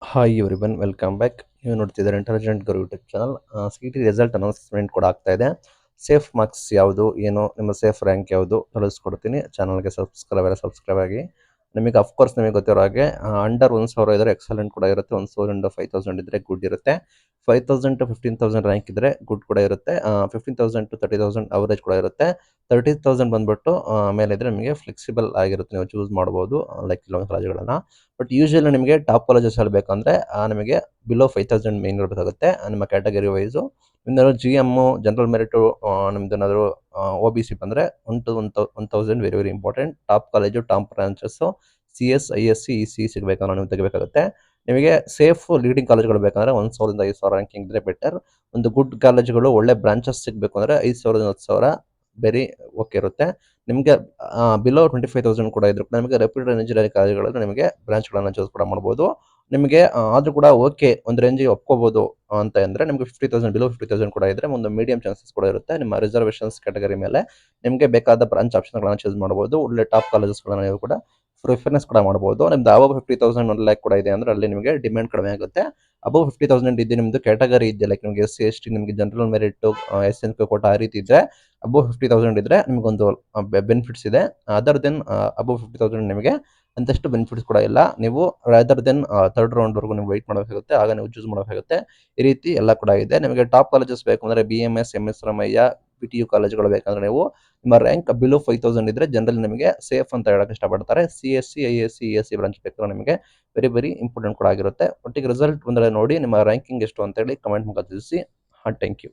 Hi everyone welcome back. ನೀವು ನೋಡ್ತಿದ್ದಾರೆ intelligent Guru YouTube channel. C T result announcement ಕೂಡ ಆಗ್ತಾ ಇದೆ. ಸೇಫ್ ಮಾರ್ಕ್ಸ್ ಯಾವುದು, ಏನು ನಿಮ್ಮ ಸೇಫ್ ರ್ಯಾಂಕ್ ಯಾವುದು ತಿಳಿಸ್ಕೊಡ್ತೀನಿ. ಚಾನಲ್ಗೆ ಸಬ್ಸ್ಕ್ರೈಬ್ ಆಗಿ. ನಿಮಗೆ ಅಫ್ಕೋರ್ಸ್ ನಿಮಗೆ ಗೊತ್ತಿರೋ ಹಾಗೆ ಅಂಡರ್ 1,000 ಇದ್ದರೆ ಎಕ್ಸಲೆಂಟ್ ಕೂಡ ಇರುತ್ತೆ. 1,000 5,000 ಇದ್ದರೆ ಗುಡ್ ಇರುತ್ತೆ. 5,000 to 15,000 ರ್ಯಾಂಕ್ ಇದ್ದರೆ ಗುಡ್ ಕೂಡ ಇರುತ್ತೆ. 15,000 to 30,000 ಅವರೇಜ್ ಕೂಡ ಇರುತ್ತೆ. 30,000 ಬಂದ್ಬಿಟ್ಟು ಮೇಲಿದ್ರೆ ನಿಮಗೆ ಫ್ಲೆಕ್ಸಿಬಲ್ ಆಗಿರುತ್ತೆ, ನೀವು ಚೂಸ್ ಮಾಡ್ಬೋದು ಲೈಕ್ ಕೆಲವೊಂದು ಕಾಲೇಜುಗಳನ್ನು. ಬಟ್ ಯೂಶಲಿ ನಿಮಗೆ ಟಾಪ್ ಕಾಲೇಜಸ್ ಹೇಳಬೇಕಂದ್ರೆ ನಿಮಗೆ ಬಿಲೋ 5,000 ಮೇನ್ ಇರಬೇಕಾಗುತ್ತೆ ನಿಮ್ಮ ಕ್ಯಾಟಗರಿ ವೈಸು. ನಿಮ್ದು ಜಿ ಎಮ್ಮು ಜನರಲ್ ಮೆರಿಟು, ನಿಮ್ದು ಏನಾದರೂ ಒ ಬಿ ಸಿ ಬಂದರೆ 1,000 very very important. Top college top branches C S I S C E C ಸಿಗಬೇಕಂದ್ರೆ ನೀವು ತೆಗಿಬೇಕಾಗುತ್ತೆ. ನಿಮಗೆ ಸೇಫ್ ಲೀಡಿಂಗ್ ಕಾಲೇಜ್ಗಳು ಬೇಕಂದರೆ 1,000 5,000 ರ್ಯಾಂಕಿಂಗ್ ಇದ್ದರೆ ಬೆಟರ್. ಒಂದು ಗುಡ್ ಕಾಲೇಜ್ಗಳು ಒಳ್ಳೆ ಬ್ರಾಂಚಸ್ ಸಿಗಬೇಕು ಅಂದರೆ 5,000 10,000 ವೆರಿ ಓಕೆ ಇರುತ್ತೆ. ನಿಮಗೆ ಬಿಲೋ 25,000 ಕೂಡ ಇದ್ರು ನಿಮಗೆ ರೆಪ್ಯೂಟೆಡ್ ಇಂಜಿನಿಯರಿಂಗ್ ಕಾಲೇಜುಗಳಲ್ಲಿ ನಿಮಗೆ ಬ್ರಾಂಚ್ಗಳನ್ನು ಚೂಸ್ ಕೂಡ ಮಾಡ್ಬೋದು. ನಿಮಗೆ ಆದರೂ ಕೂಡ ಓಕೆ ಒಂದು ರೇಂಜಿಗೆ ಒಪ್ಕೋಬೋದು ಅಂತ ಅಂದರೆ ನಿಮಗೆ 50,000 ಬಿಲೋ 50,000 ಕೂಡ ಇದ್ದರೆ ಒಂದು ಮೀಡಿಯಂ ಚಾನ್ಸಸ್ ಕೂಡ ಇರುತ್ತೆ. ನಿಮ್ಮ ರಿಸರ್ವೇಷನ್ಸ್ ಕ್ಯಾಟಗರಿ ಮೇಲೆ ನಿಮಗೆ ಬೇಕಾದ ಬ್ರಾಂಚ್ ಆಪ್ಷನ್ಗಳನ್ನು ಚೂಸ್ ಮಾಡ್ಬೋದು. ಒಳ್ಳೆ ಟಾಪ್ ಕಾಲೇಜಸ್ಗಳನ್ನು ನೀವು ಕೂಡ ಪ್ರಿಫರೆನ್ಸ್ ಕೂಡ ಮಾಡ್ಬೋದು. ನಿಮ್ದು ಅಬವ್ 50,000 1 ಲ್ಯಾಕ್ ಕೂಡ ಇದೆ ಅಂದರೆ ಅಲ್ಲಿ ನಿಮಗೆ ಡಿಮ್ಯಾಂಡ್ ಕಡಿಮೆ ಆಗುತ್ತೆ. ಅಬವ್ 50,000 ಇದ್ದು ನಿಮ್ಮದು ಕ್ಯಾಟಗರಿ ಇದೆ ಲೈಕ್ ನಿಮಗೆ ಎಸ್ ಸಿ ಎಸ್ ಟಿ, ನಿಮಗೆ general merit, S N P quota ಆ ರೀತಿ ಇದ್ದರೆ ಅಬವ್ 50,000 ಇದ್ದರೆ ನಿಮಗೊಂದು ಬೆನಿಫಿಟ್ಸ್ ಇದೆ. ಅದರ್ ದೆನ್ ಅಬವ್ 50,000 ನಿಮಗೆ ಅಂತಷ್ಟು ಬೆನಿಫಿಟ್ಸ್ ಕೂಡ ಇಲ್ಲ. ನೀವು ರಾದರ್ ದೆನ್ ಥರ್ಡ್ ರೌಂಡ್ವರೆಗೂ ನೀವು ವೆಯ್ಟ್ ಮಾಡಬೇಕಾಗುತ್ತೆ, ಆಗ ನೀವು ಚೂಸ್ ಮಾಡಬೇಕಾಗುತ್ತೆ. ಈ ರೀತಿ ಎಲ್ಲ ಕೂಡ ಇದೆ. ನಿಮಗೆ ಟಾಪ್ ಕಾಲೇಜಸ್ ಬೇಕು ಅಂದರೆ B M S, M S Ramaiah, P T U ಕಾಲೇಜುಗಳು ಬೇಕಂದರೆ ನೀವು ನಿಮ್ಮ ರ್ಯಾಂಕ್ ಬಿಲೋ 5,000 ಇದ್ದರೆ ಜನರಲ್ ನಿಮಗೆ ಸೇಫ್ ಅಂತ ಹೇಳಕ್ಕೆ ಇಷ್ಟಪಡ್ತಾರೆ. C S C, I S C, E S C branch ಬೇಕಾದ್ರೆ ನಿಮಗೆ ವೆರಿ ವೆರಿ ಇಂಪಾರ್ಟೆಂಟ್ ಕೂಡ ಆಗಿರುತ್ತೆ. ಒಟ್ಟಿಗೆ ರಿಸಲ್ಟ್ ಬಂದರೆ ನೋಡಿ ನಿಮ್ಮ ರ್ಯಾಂಕಿಂಗ್ ಎಷ್ಟು ಅಂತೇಳಿ ಕಮೆಂಟ್ ಮೂಲಕ ತಿಳಿಸಿ. Thank you.